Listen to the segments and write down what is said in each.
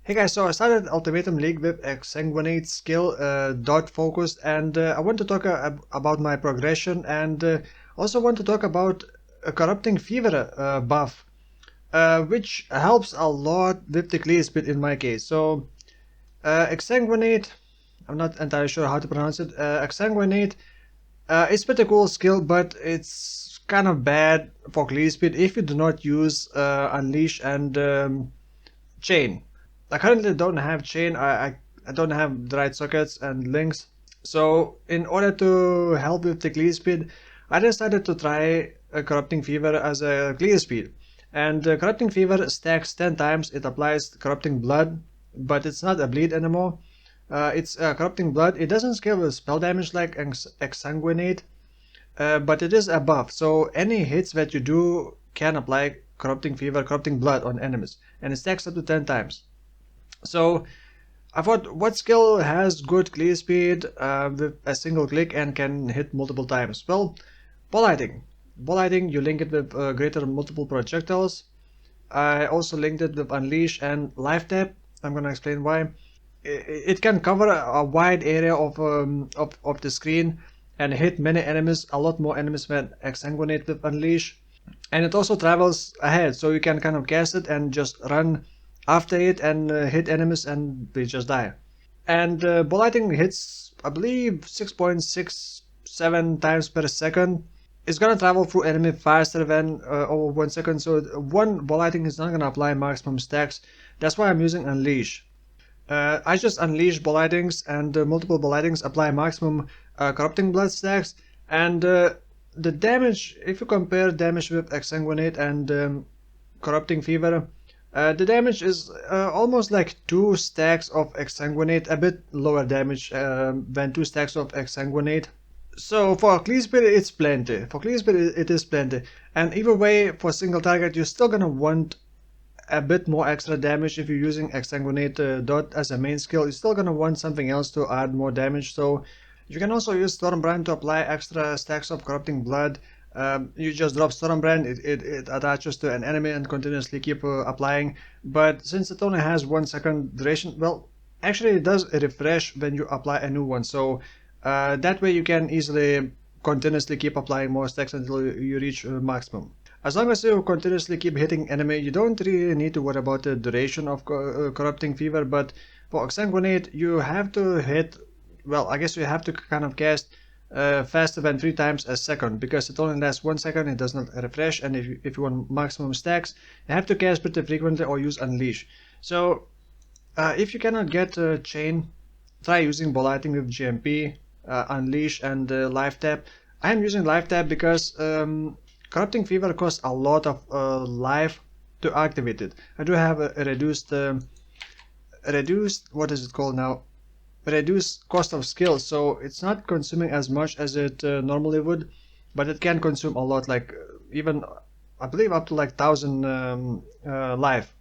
Hey guys, so I started Ultimatum League with Exsanguinate skill dot focused, and I want to talk about my progression, and also want to talk about a Corrupting Fever buff, which helps a lot with the clear speed in my case. So Exsanguinate, I'm not entirely sure how to pronounce it. Exsanguinate, it's pretty cool skill, but it's kind of bad for clear speed if you do not use Unleash and Chain. I currently don't have chain. I don't have the right sockets and links. So in order to help with the clear speed, I decided to try a Corrupting Fever as a clear speed. And Corrupting Fever stacks 10 times. It applies Corrupting Blood, but it's not a bleed anymore. It's Corrupting Blood. It doesn't scale with spell damage like Exsanguinate, but it is a buff. So any hits that you do can apply Corrupting Fever, Corrupting Blood on enemies. And it stacks up to 10 times. So I thought, what skill has good clear speed with a single click and can hit multiple times? Well, Bollighting. Bollighting, you link it with greater multiple projectiles. I also linked it with Unleash and Life Tap. I'm gonna explain why. It can cover a wide area of the screen and hit many enemies, a lot more enemies than Exsanguinate with Unleash. And it also travels ahead, so you can kind of cast it and just run after it and hit enemies and they just die. And Bollighting hits, I believe, 6.67 times per second. It's gonna travel through enemy faster than over 1 second, so one Bollighting is not gonna apply maximum stacks. That's why I'm using Unleash. I just unleash Bollightings, and multiple Bollightings apply maximum Corrupting Blood stacks, and the damage, if you compare damage with Exsanguinate and Corrupting Fever, the damage is almost like 2 stacks of Exsanguinate, a bit lower damage than 2 stacks of Exsanguinate. So for clear speed it's plenty, for clear speed it is plenty, and either way for single target you're still gonna want a bit more extra damage. If you're using Exsanguinate dot as a main skill, you're still gonna want something else to add more damage. So you can also use Stormbrand to apply extra stacks of Corrupting Blood. You just drop Stormbrand, it attaches to an enemy and continuously keep applying. But since it only has 1 second duration, well, actually it does refresh when you apply a new one. So that way you can easily continuously keep applying more stacks until you reach maximum. As long as you continuously keep hitting enemy, you don't really need to worry about the duration of Corrupting Fever, but for Exsanguinate you have to hit, well, I guess you have to kind of cast faster than 3 times a second, because it only lasts 1 second, it does not refresh, and if you want maximum stacks, you have to cast pretty frequently or use Unleash. So if you cannot get Chain, try using Bollighting with GMP, Unleash and Life Tap. I am using Life Tap because Corrupting Fever costs a lot of life to activate it. I do have a reduced, what is it called now? Reduced cost of skill, so it's not consuming as much as it normally would, but it can consume a lot, like even, I believe, up to like 1000 life.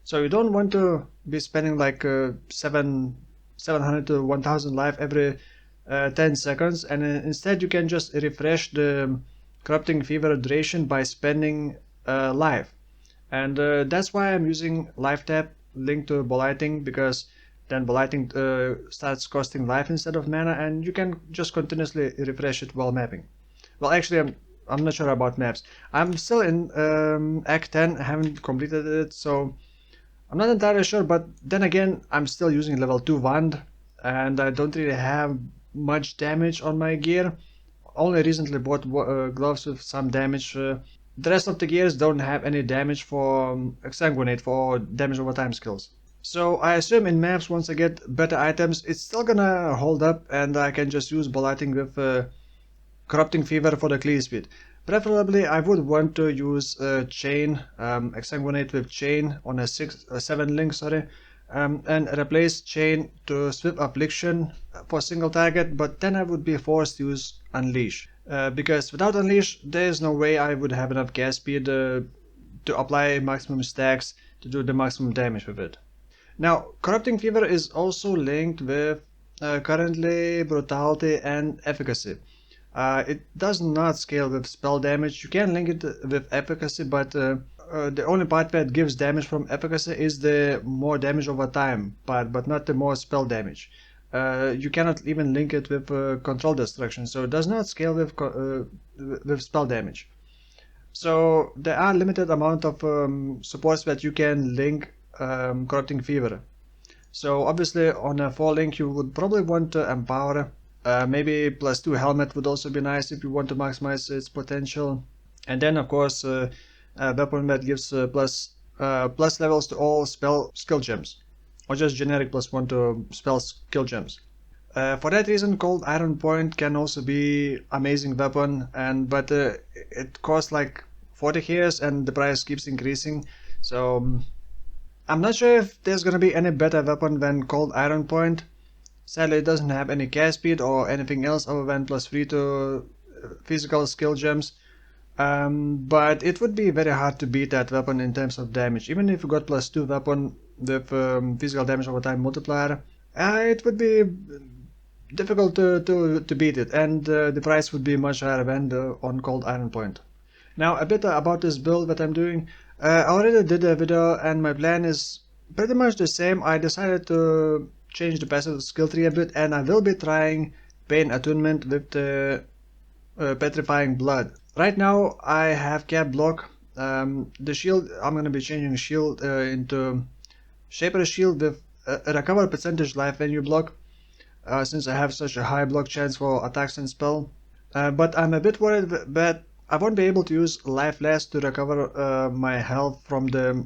So you don't want to be spending like 700 to 1000 life every 10 seconds, and instead you can just refresh the Corrupting Fever duration by spending life. And that's why I'm using Life Tap linked to Bollighting, because then Bollighting starts costing life instead of mana, and you can just continuously refresh it while mapping. Well, actually, I'm not sure about maps. I'm still in Act 10, I haven't completed it, so I'm not entirely sure, but then again, I'm still using level 2 Wand, and I don't really have much damage on my gear. Only recently bought gloves with some damage. The rest of the gears don't have any damage for Exsanguinate, for damage over time skills. So I assume in maps, once I get better items, it's still gonna hold up, and I can just use Bollighting with Corrupting Fever for the clear speed. Preferably I would want to use Chain, Exsanguinate with Chain on a 7 link, sorry, and replace Chain to Swift Affliction for single target, but then I would be forced to use Unleash, because without Unleash there is no way I would have enough cast speed to apply maximum stacks to do the maximum damage with it. Now, Corrupting Fever is also linked with currently Brutality and Efficacy. It does not scale with spell damage. You can link it with Efficacy, but the only part that gives damage from efficacy is the more damage over time part, but not the more spell damage. You cannot even link it with control destruction, so it does not scale with spell damage. So there are limited amount of supports that you can link Corrupting Fever. So obviously on a 4 link you would probably want to Empower. Maybe +2 Helmet would also be nice if you want to maximize its potential. And then of course a weapon that gives plus levels to all spell skill gems. Or just generic +1 to spell skill gems. For that reason, Cold Iron Point can also be amazing weapon, but it costs like 40 years and the price keeps increasing. So I'm not sure if there's gonna be any better weapon than Cold Iron Point. Sadly, it doesn't have any cast speed or anything else other than +3 to physical skill gems. But it would be very hard to beat that weapon in terms of damage. Even if you got +2 weapon with physical damage over time multiplier, it would be difficult to beat it, and the price would be much higher than on Cold Iron Point. Now a bit about this build that I'm doing. I already did a video and my plan is pretty much the same. I decided to change the passive skill tree a bit, and I will be trying Pain Attunement with the Petrifying Blood. Right now I have Cap Block. The shield, I'm going to be changing shield into Shaper Shield with a recover percentage life when you block. Since I have such a high block chance for attacks and spell. But I'm a bit worried that I won't be able to use Life Last to recover my health from the...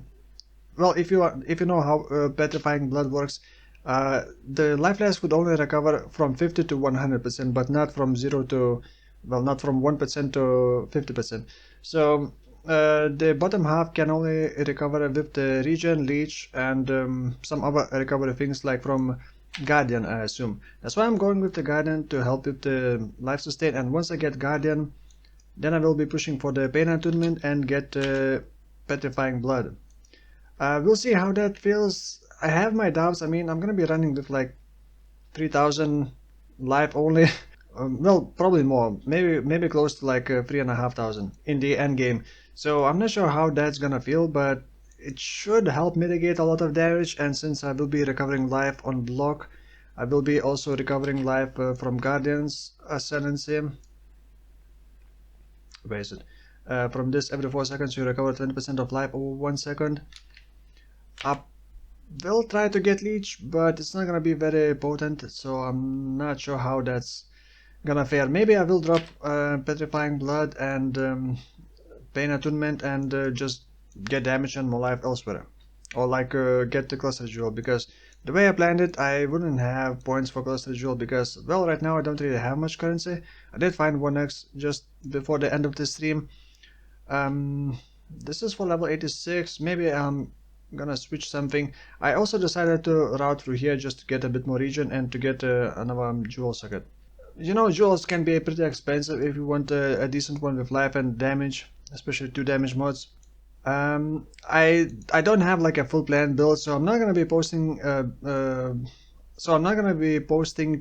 Well, if you know how Petrifying Blood works, the Life Last would only recover from 50 to 100%, but not from 0 to... Well, not from 1% to 50%. So the bottom half can only recover with the Regen, Leech, and some other recovery things like from Guardian, I assume. That's why I'm going with the Guardian to help with the life sustain, and once I get Guardian, then I will be pushing for the Pain Attunement and get Petrifying Blood. We'll see how that feels. I have my doubts. I mean, I'm gonna be running with like 3000 life only. Well, probably more. Maybe close to like 3500 in the end game. So I'm not sure how that's gonna feel, but it should help mitigate a lot of damage, and since I will be recovering life on block, I will be also recovering life from Guardian's Ascendancy. Where is it? From this, every 4 seconds you recover 20% of life over 1 second. I will try to get Leech, but it's not gonna be very potent, so I'm not sure how that's gonna fare. Maybe I will drop Petrifying Blood and Pain Attunement and just get damage and more life elsewhere, or like get the Cluster Jewel, because the way I planned it, I wouldn't have points for Cluster Jewel because, well, right now I don't really have much currency. I did find 1x just before the end of the stream. This is for level 86. Maybe I'm gonna switch something. I also decided to route through here just to get a bit more region and to get another jewel socket. You know, jewels can be pretty expensive if you want a decent one with life and damage, especially 2 damage mods. I don't have like a full plan build, so I'm not gonna be posting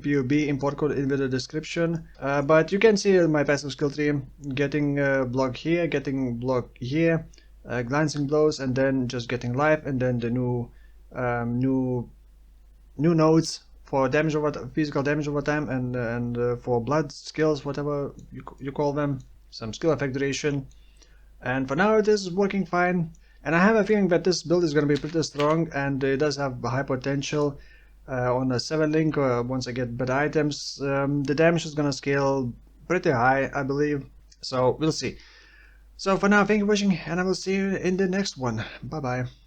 PUB import code in the description. But you can see my passive skill tree, getting block here, getting block here, glancing blows, and then just getting life, and then the new nodes for damage over physical damage over time, and for blood skills, whatever you call them, some skill effect duration. And for now it is working fine, and I have a feeling that this build is going to be pretty strong, and it does have high potential. On a 7 link, once I get better items, the damage is going to scale pretty high, I believe, so we'll see. So for now, thank you for watching, and I will see you in the next one. Bye bye.